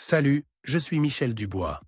Salut, je suis Michel Dubois.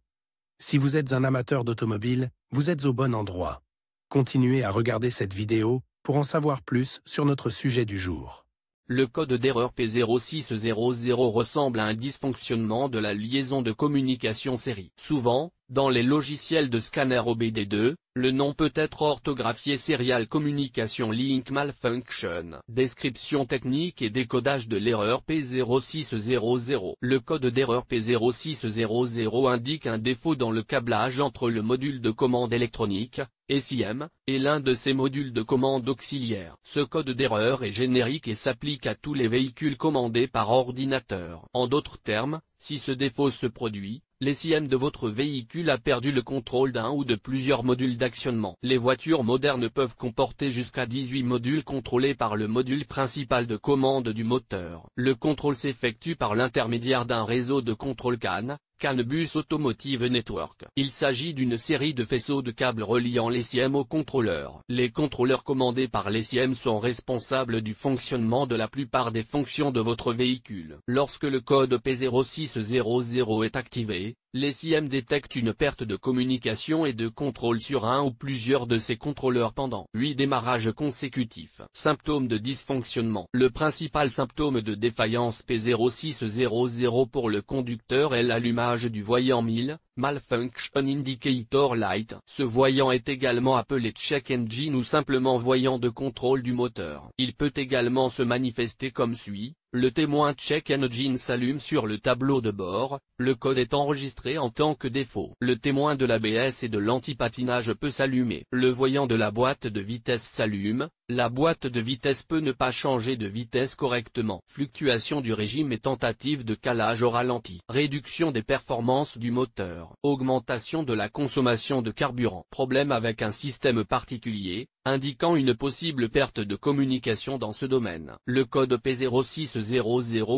Si vous êtes un amateur d'automobile, vous êtes au bon endroit. Continuez à regarder cette vidéo pour en savoir plus sur notre sujet du jour. Le code d'erreur P0600 ressemble à un dysfonctionnement de la liaison de communication série. Souvent, dans les logiciels de scanner OBD2, le nom peut être orthographié Serial Communication Link Malfunction. Description technique et décodage de l'erreur P0600. Le code d'erreur P0600 indique un défaut dans le câblage entre le module de commande électronique, SIM, et l'un de ses modules de commande auxiliaire. Ce code d'erreur est générique et s'applique à tous les véhicules commandés par ordinateur. En d'autres termes, si ce défaut se produit, l'SIM de votre véhicule a perdu le contrôle d'un ou de plusieurs modules d'actionnement. Les voitures modernes peuvent comporter jusqu'à 18 modules contrôlés par le module principal de commande du moteur. Le contrôle s'effectue par l'intermédiaire d'un réseau de contrôle CAN Bus Automotive Network. Il s'agit d'une série de faisceaux de câbles reliant l'SIM au contrôleur. Les contrôleurs commandés par l'SIM sont responsables du fonctionnement de la plupart des fonctions de votre véhicule. Lorsque le code P0600 est activé, l'SIM détecte une perte de communication et de contrôle sur un ou plusieurs de ses contrôleurs pendant 8 démarrages consécutifs. Symptômes de dysfonctionnement. Le principal symptôme de défaillance P0600 pour le conducteur est l'allumage du voyant 1000, Malfunction Indicator Light. Ce voyant est également appelé check engine ou simplement voyant de contrôle du moteur. Il peut également se manifester comme suit. Le témoin check engine s'allume sur le tableau de bord, le code est enregistré en tant que défaut. Le témoin de l'ABS et de l'antipatinage peut s'allumer. Le voyant de la boîte de vitesse s'allume, la boîte de vitesse peut ne pas changer de vitesse correctement. Fluctuation du régime et tentative de calage au ralenti. Réduction des performances du moteur. Augmentation de la consommation de carburant. Problème avec un système particulier, indiquant une possible perte de communication dans ce domaine. Le code P0600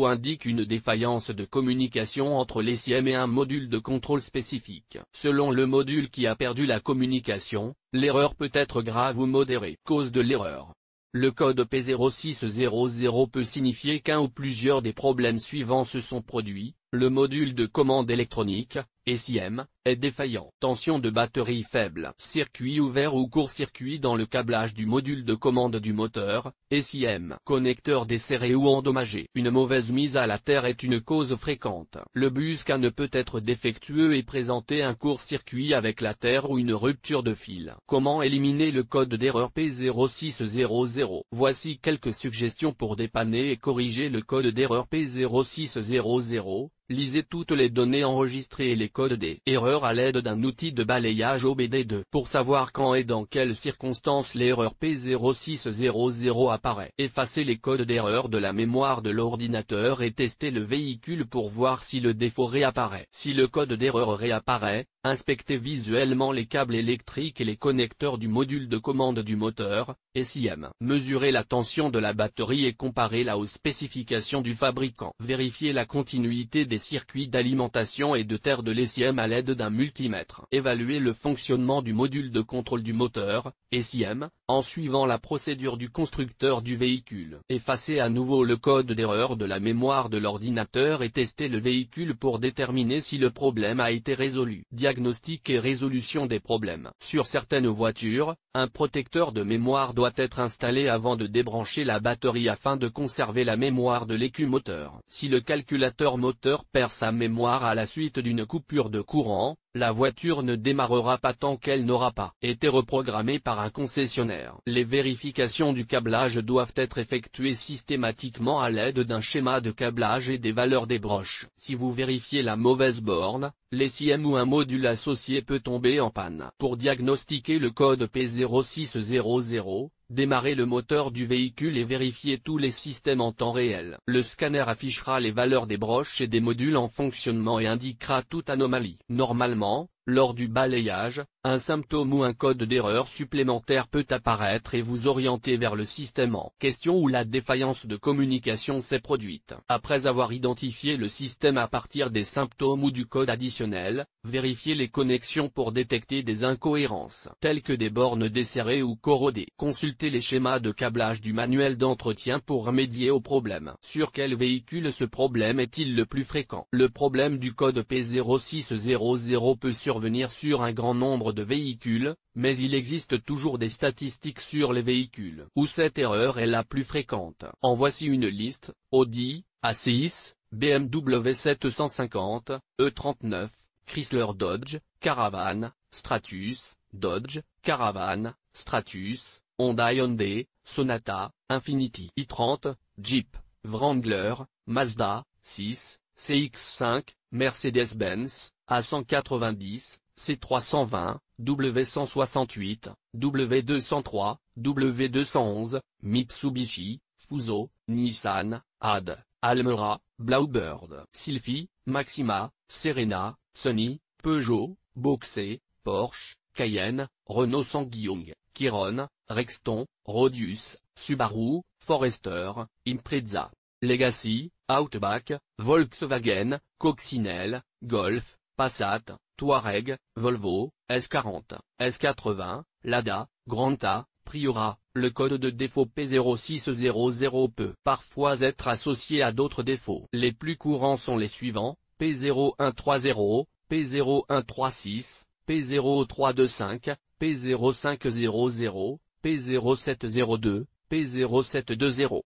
indique une défaillance de communication entre l'SIM et un module de contrôle spécifique. Selon le module qui a perdu la communication, l'erreur peut être grave ou modérée. Cause de l'erreur. Le code P0600 peut signifier qu'un ou plusieurs des problèmes suivants se sont produits. Le module de commande électronique, SIM, est défaillant. Tension de batterie faible. Circuit ouvert ou court-circuit dans le câblage du module de commande du moteur, SIM. Connecteur desserré ou endommagé. Une mauvaise mise à la terre est une cause fréquente. Le bus CAN peut être défectueux et présenter un court-circuit avec la terre ou une rupture de fil. Comment éliminer le code d'erreur P0600? Voici quelques suggestions pour dépanner et corriger le code d'erreur P0600. Lisez toutes les données enregistrées et les codes des erreurs à l'aide d'un outil de balayage OBD2. Pour savoir quand et dans quelles circonstances l'erreur P0600 apparaît. Effacez les codes d'erreur de la mémoire de l'ordinateur et testez le véhicule pour voir si le défaut réapparaît. Si le code d'erreur réapparaît, inspectez visuellement les câbles électriques et les connecteurs du module de commande du moteur, SIM. Mesurez la tension de la batterie et comparez-la aux spécifications du fabricant. Vérifiez la continuité des circuits d'alimentation et de terre de l'SIM à l'aide d'un multimètre. Évaluez le fonctionnement du module de contrôle du moteur, SIM, en suivant la procédure du constructeur du véhicule. Effacez à nouveau le code d'erreur de la mémoire de l'ordinateur et testez le véhicule pour déterminer si le problème a été résolu. Diagnostic et résolution des problèmes. Sur certaines voitures, un protecteur de mémoire doit être installé avant de débrancher la batterie afin de conserver la mémoire de l'écu moteur. Si le calculateur moteur perd sa mémoire à la suite d'une coupure de courant, la voiture ne démarrera pas tant qu'elle n'aura pas été reprogrammée par un concessionnaire. Les vérifications du câblage doivent être effectuées systématiquement à l'aide d'un schéma de câblage et des valeurs des broches. Si vous vérifiez la mauvaise borne, l'SIM ou un module associé peut tomber en panne. Pour diagnostiquer le code P0600, démarrez le moteur du véhicule et vérifiez tous les systèmes en temps réel. Le scanner affichera les valeurs des broches et des modules en fonctionnement et indiquera toute anomalie. Normalement, Lors du balayage, un symptôme ou un code d'erreur supplémentaire peut apparaître et vous orienter vers le système en question où la défaillance de communication s'est produite. Après avoir identifié le système à partir des symptômes ou du code additionnel, vérifiez les connexions pour détecter des incohérences telles que des bornes desserrées ou corrodées. Consultez les schémas de câblage du manuel d'entretien pour remédier au problème. Sur quel véhicule ce problème est-il le plus fréquent? Le problème du code P0600 peut survenir sur un grand nombre de véhicules, mais il existe toujours des statistiques sur les véhicules où cette erreur est la plus fréquente. En voici une liste: Audi A6, BMW 750, E39, Chrysler Dodge Caravan, Stratus, Dodge Caravan, Stratus, Honda Hyundai, Sonata, Infiniti i30, Jeep, Wrangler, Mazda 6, CX5, Mercedes-Benz, A190, C320, W168, W203, W211, Mitsubishi, Fuso, Nissan, AD, Almera, Blaubird, Sylphy, Maxima, Serena, Sony, Peugeot, Boxer, Porsche, Cayenne, Renault Sangyong, Chiron, Rexton, Rodius, Subaru, Forester, Impreza, Legacy, Outback, Volkswagen, Coccinelle, Golf, Passat, Touareg, Volvo, S40, S80, Lada, Granta, Priora. Le code de défaut P0600 peut parfois être associé à d'autres défauts. Les plus courants sont les suivants: P0130, P0136, P0325, P0500, P0702, P0720.